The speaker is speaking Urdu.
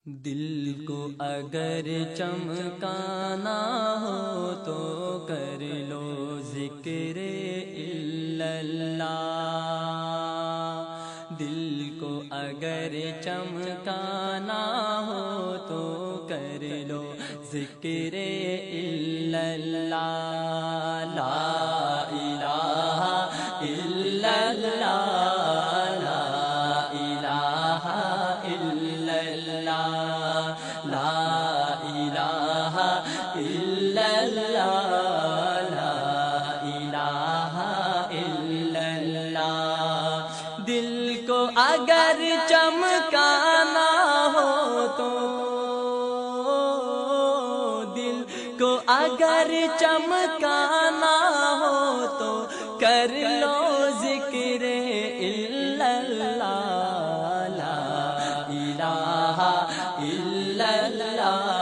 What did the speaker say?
دل کو اگر چمکانا ہو تو کر لو ذکر اللہ۔ دل کو اگر چمکانا ہو تو کر لو ذکر اللہ۔ لا الہ الا اللہ، لا الہ الا اللہ، لا الہ الا اللہ، لا الہ الا اللہ۔ دل کو اگر چمکانا ہو تو، دل کو اگر چمکانا ہو تو کر لو ذکر اللہ، لا الہ الا اللہ،